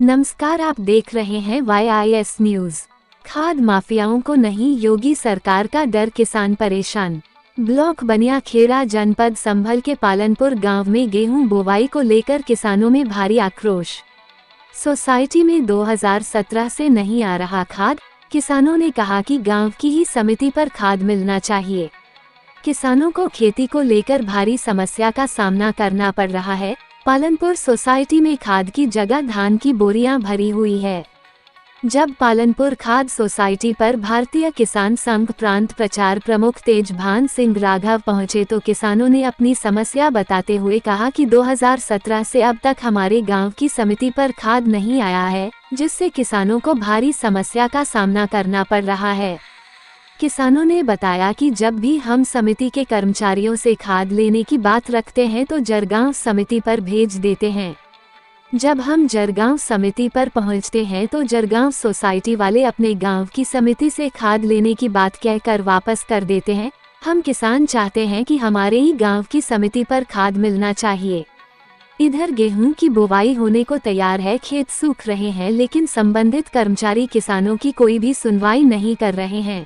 नमस्कार, आप देख रहे हैं YIS न्यूज। खाद माफियाओं को नहीं, योगी सरकार का डर, किसान परेशान। ब्लॉक बनियाखेड़ा जनपद संभल के पालनपुर गांव में गेहूं बुवाई को लेकर किसानों में भारी आक्रोश। सोसाइटी में 2017 से नहीं आ रहा खाद। किसानों ने कहा कि गांव की ही समिति पर खाद मिलना चाहिए। किसानों को खेती को लेकर भारी समस्या का सामना करना पड़ रहा है। पालनपुर सोसाइटी में खाद की जगह धान की बोरियां भरी हुई है। जब पालनपुर खाद सोसाइटी पर भारतीय किसान संघ प्रांत प्रचार प्रमुख तेजभान सिंह राघव पहुंचे तो किसानों ने अपनी समस्या बताते हुए कहा कि 2017 से अब तक हमारे गांव की समिति पर खाद नहीं आया है, जिससे किसानों को भारी समस्या का सामना करना पड़ रहा है। किसानों ने बताया कि जब भी हम समिति के कर्मचारियों से खाद लेने की बात रखते हैं तो जरगांव समिति पर भेज देते हैं। जब हम जरगांव समिति पर पहुंचते हैं तो जरगांव सोसाइटी वाले अपने गांव की समिति से खाद लेने की बात कहकर वापस कर देते हैं। हम किसान चाहते हैं कि हमारे ही गांव की समिति पर खाद मिलना चाहिए। इधर गेहूं की बुवाई होने को तैयार है, खेत सूख रहे हैं, लेकिन संबंधित कर्मचारी किसानों की कोई भी सुनवाई नहीं कर रहे हैं।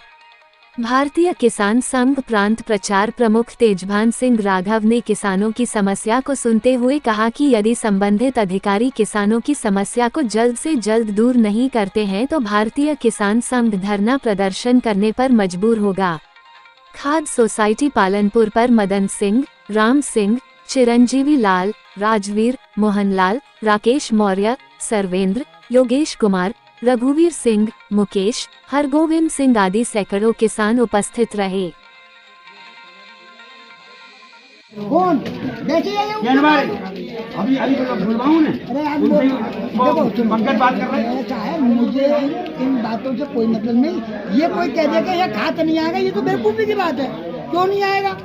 भारतीय किसान संघ प्रांत प्रचार प्रमुख तेजभान सिंह राघव ने किसानों की समस्या को सुनते हुए कहा कि यदि संबंधित अधिकारी किसानों की समस्या को जल्द से जल्द दूर नहीं करते हैं तो भारतीय किसान संघ धरना प्रदर्शन करने पर मजबूर होगा। खाद सोसाइटी पालनपुर पर मदन सिंह, राम सिंह, चिरंजीवी लाल, राजवीर, मोहनलाल, राकेश मौर्य, सर्वेंद्र, योगेश कुमार, रघुवीर सिंह, मुकेश, हरगोविंद सिंह आदि सैकड़ों किसान उपस्थित रहे। कौन देखिए अभी बुलवाऊं ना? अरे देखो पंकज बात कर रहे हैं। ऐसा है, मुझे इन बातों से कोई मतलब नहीं। ये कोई कह देगा ये खाद नहीं आएगा, ये तो बेवकूफी की बात है। क्यों नहीं आएगा?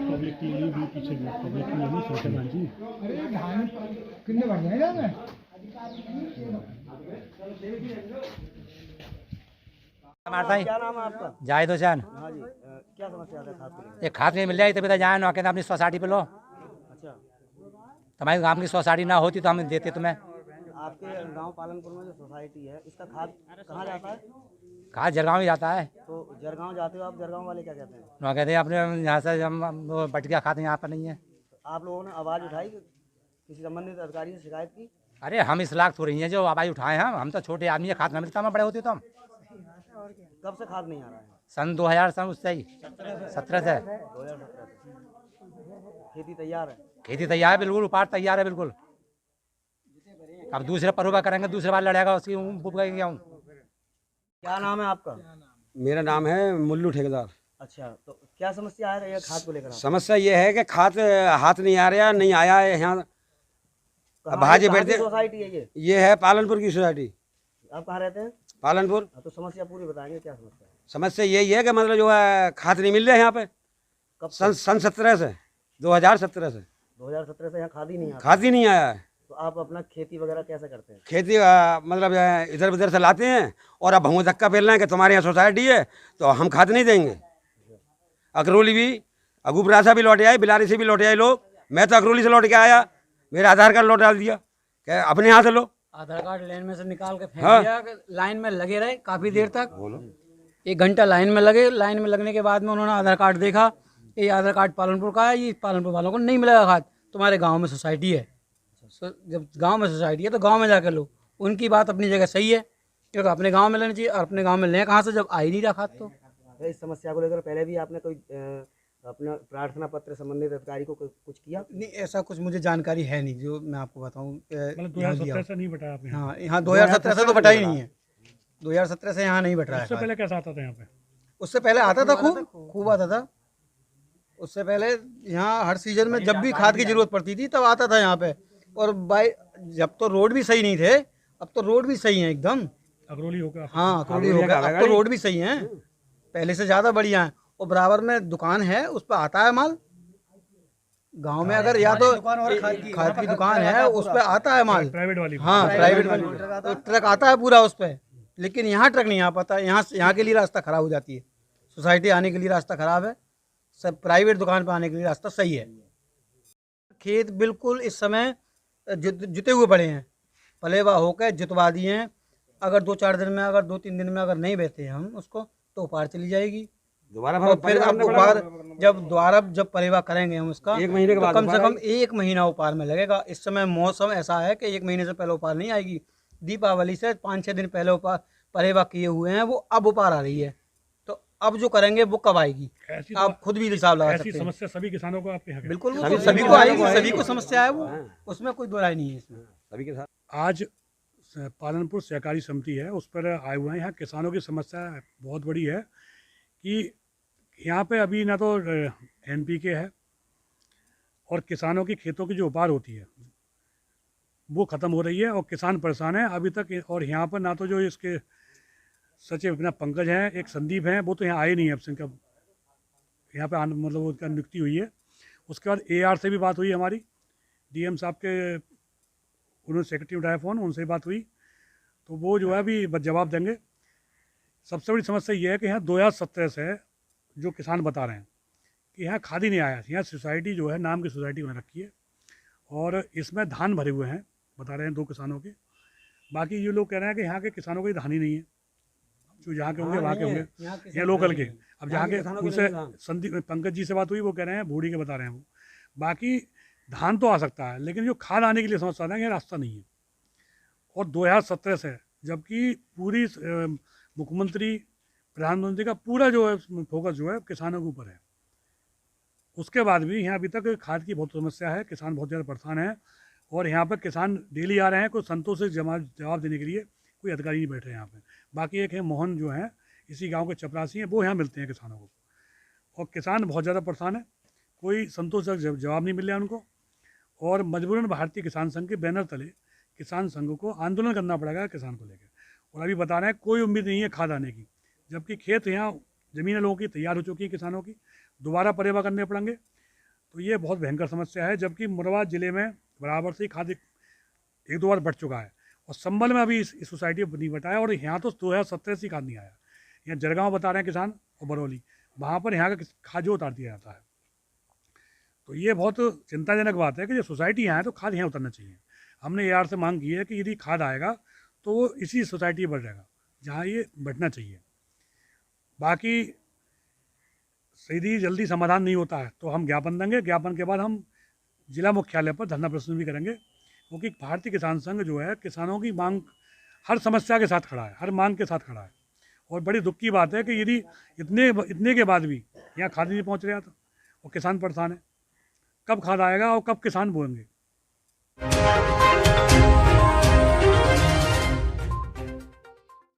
पब्लिक के लिए भी पीछे पब्लिक के लिए भी सोचे मान जी। अरे धान कितने बढ़ जाएगा मैं? क्या नाम है आपका? जाहिद हुसैन। हाँ जी, क्या समस्या है खाद को लेकर? ये खाद नहीं मिल जाए तभी तो जाए ना, कहते अपनी सोसाइटी पे लो। अच्छा, तुम्हारी गांव की सोसाइटी ना होती तो हम देते तुम्हें। आपके गांव पालनपुर में जो सोसाइटी है, इसका खाद कहाँ जाता है? खाद जरगांव ही जाता है। तो जरगांव जाते हो आप, जरगांव वाले क्या कहते हैं? ना कहते हैं अपने यहाँ से हम वो बट गया खाद यहाँ पर नहीं है। आप लोगों ने आवाज़ उठाई, किसी संबंधित अधिकारी से शिकायत की? अरे हम इस लाख थोड़ी हैं जो आवाज़ उठाए हैं। हम तो छोटे आदमी है, खाद ना मिलता, हमें बड़े होते तो हम। कब से खाद नहीं आ रहा है? सन 2000 सन उससे ही 17 से 2017 से। खेती तैयार है? खेती तैयार है, बिल्कुल उपाड़ तैयार है बिल्कुल। अब दूसरे परुवा करेंगे, दूसरे बार लड़ेगा उसकी गया हूँ। क्या नाम है आपका? मेरा नाम है मुल्लू ठेकेदार। अच्छा, तो क्या समस्या आ रही है खाद को लेकर? समस्या ये है कि खाद हाथ नहीं आ रहा, नहीं आया है यहाँ। भाजी बैठते सोसाइटी है ये है पालनपुर की सोसाइटी। आप कहाँ रहते हैं? पालनपुर। तो समस्या पूरी बताएंगे, क्या समस्या है? समस्या यही है कि मतलब जो है खाद नहीं मिल रहा है यहाँ पे। कब सन 17 से 2017 से 2017 से यहाँ खाद ही नहीं आता? खाद ही नहीं आया है। तो आप अपना खेती वगैरह कैसे करते हैं? खेती मतलब इधर उधर से लाते हैं और अब हम धक्का फैल रहे हैं कि तुम्हारे यहाँ सोसाइटी है तो हम खाद नहीं देंगे। अकरोली भी, अगूपरा से भी लौटे आए, बिलारी से भी लौटे आए लोग। मैं तो अकरोली से लौट के आया, मेरा आधार कार्ड लौट डाल दिया कि अपने यहाँ से लो। आधार कार्ड लाइन में से निकाल के फेंक हाँ। दिया। लाइन में लगे रहे काफ़ी देर तक, 1 घंटा लाइन में लगे। लाइन में लगने के बाद में उन्होंने आधार कार्ड देखा, ये आधार कार्ड पालनपुर का है, ये पालनपुर वालों को नहीं मिलेगा खाद, तुम्हारे गांव में सोसाइटी है। जब गांव में सोसाइटी है तो गांव में जाकर लो। उनकी बात अपनी जगह सही है, क्योंकि अपने गांव में लेना चाहिए, और अपने गांव में लें कहाँ से जब आ ही नहीं रहा खाद। तो इस समस्या को लेकर पहले भी आपने कोई अपना प्रार्थना पत्र संबंधित अधिकारी को कुछ किया? नहीं, ऐसा कुछ मुझे जानकारी है नहीं जो मैं आपको बताऊँ। मतलब 2017 से नहीं बटा आपने? हाँ, यहाँ 2017 से तो बटा ही नहीं है। 2017 से यहाँ नहीं बट रहा है। उससे पहले कैसा आता था यहाँ पे? उससे पहले आता था, खूब आता था। उससे पहले यहाँ हर सीजन में जब भी खाद की जरूरत पड़ती थी तब आता था यहाँ पे। और जब तो रोड भी सही नहीं थे, अब तो रोड भी सही है एकदम। अगरोली होगा? हाँ, अगरोली होगा, अब तो रोड भी सही है, पहले से ज़्यादा बढ़िया है। और बराबर में दुकान है, उस पर आता है माल। गांव में अगर या तो खाद की दुकान है उस पर आता है माल, प्राइवेट वाली? हाँ, प्राइवेट वाली तो ट्रक आता है पूरा उस पर। लेकिन यहाँ ट्रक नहीं आ पाता। यहाँ के लिए रास्ता खराब हो जाती है। सोसाइटी आने के लिए रास्ता खराब है, सब प्राइवेट दुकान पर आने के लिए रास्ता सही है। खेत बिल्कुल इस समय जुते हुए पड़े हैं, पलेवा होकर जुतवा दिए हैं। अगर 2-4 दिन में, अगर 2-3 दिन में अगर नहीं बेचे हम उसको तो उपार चली जाएगी। दोबारा और फिर अब उपार जब पलेवा करेंगे हम उसका, 1 महीने के तो बाद कम से उपार कम 1 महीना उपार में लगेगा। इस समय मौसम ऐसा है कि 1 महीने से पहले उपार नहीं आएगी। दीपावली से 5-6 दिन पहले उपार पलेवा किए हुए हैं, वो अब उपार आ रही है। तो अब जो करेंगे वो कब आएगी, ऐसी तो आप खुद भी हिसाब लगा ऐसी सकते हैं। समस्या सभी किसानों को आपके यहाँ है। बिल्कुल, वो सभी को आएगी, सभी को समस्या है वो, उसमें कोई दो राय नहीं है इसमें। सभी के साथ आज पालनपुर सहकारी समिति है, उस पर आए हुए हैं। यहाँ किसानों की समस्या बहुत बड़ी है कि यहाँ पे अभी ना तो NPK है और किसानों की खेतों की जो उपार होती है वो ख़त्म हो रही है और किसान परेशान है अभी तक। और यहाँ पर ना तो जो इसके सचिव अपना पंकज हैं, एक संदीप हैं, वो तो यहाँ आए नहीं है, अब से इनका यहाँ पे मतलब उनका नियुक्ति हुई है। उसके बाद AR से भी बात हुई हमारी, DM साहब के, उन्होंने सेक्रेटरी उठाया फ़ोन, उनसे भी बात हुई, तो वो जो है अभी जवाब देंगे। सबसे बड़ी समस्या ये है कि यहाँ 2017 से जो किसान बता रहे हैं कि यहाँ खाद ही नहीं आया। यहाँ सोसाइटी जो है, नाम की सोसाइटी बना रखी है और इसमें धान भरे हुए हैं, बता रहे हैं 2 किसानों के। बाकी ये लोग कह रहे हैं कि यहाँ के किसानों की धान ही नहीं है, जो यहाँ के होंगे वहाँ के होंगे, यहाँ लोकल के। अब जहाँ के उनसे संदीप पंकज जी से बात हुई, वो कह रहे हैं भूड़ी के बता रहे हैं वो। बाकी धान तो आ सकता है, लेकिन जो खाद आने के लिए समस्या है, ये रास्ता नहीं है। और 2017 से, जबकि पूरी मुख्यमंत्री, प्रधानमंत्री का पूरा जो है फोकस जो है किसानों के ऊपर है, उसके बाद भी यहाँ अभी तक खाद की बहुत समस्या है, किसान बहुत ज़्यादा परेशान है। और यहाँ पर किसान डेली आ रहे हैं, कोई संतोष से जवाब देने के लिए कोई अधिकारी नहीं बैठ रहे हैं यहाँ पे। बाकी एक है मोहन जो है, इसी गांव के चपरासी हैं, वो यहाँ मिलते हैं किसानों को। और किसान बहुत ज़्यादा परेशान है, कोई संतोषजनक जवाब नहीं मिल रहा है उनको। और मजबूरन भारतीय किसान संघ के बैनर तले किसान संघ को आंदोलन करना पड़ेगा किसान को लेकर। और अभी बता रहे हैं कोई उम्मीद नहीं है खाद आने की, जबकि खेत यहाँ ज़मीनें लोगों की तैयार हो चुकी है किसानों की, दोबारा परेवा करने पड़ेंगे। तो ये बहुत भयंकर समस्या है। जबकि मुरादाबाद ज़िले में बराबर से खाद 1-2 बार बढ़ चुका है और संभल में अभी इस सोसाइटी नहीं बताया। और यहाँ तो 2017 से खाद नहीं आया। यहाँ जलगांव बता रहे हैं किसान और बरौली, वहाँ पर यहाँ का खाद जो उतार दिया जाता है। तो ये बहुत चिंताजनक बात है कि जो सोसाइटी यहाँ है तो खाद यहाँ उतरना चाहिए। हमने AR से मांग की है कि यदि खाद आएगा तो वो इसी सोसाइटी में बढ़ जाएगा जहाँ ये बढ़ना चाहिए। बाकी यदि जल्दी समाधान नहीं होता है तो हम ज्ञापन देंगे। ज्ञापन के बाद हम जिला मुख्यालय पर धरना प्रदर्शन भी करेंगे, क्योंकि भारतीय किसान संघ जो है किसानों की मांग हर समस्या के साथ खड़ा है, हर मांग के साथ खड़ा है। और बड़ी दुख की बात है कि यदि इतने के बाद भी यहाँ खाद नहीं पहुँच रहा था और किसान परेशान है। कब खाद आएगा और कब किसान बोएंगे?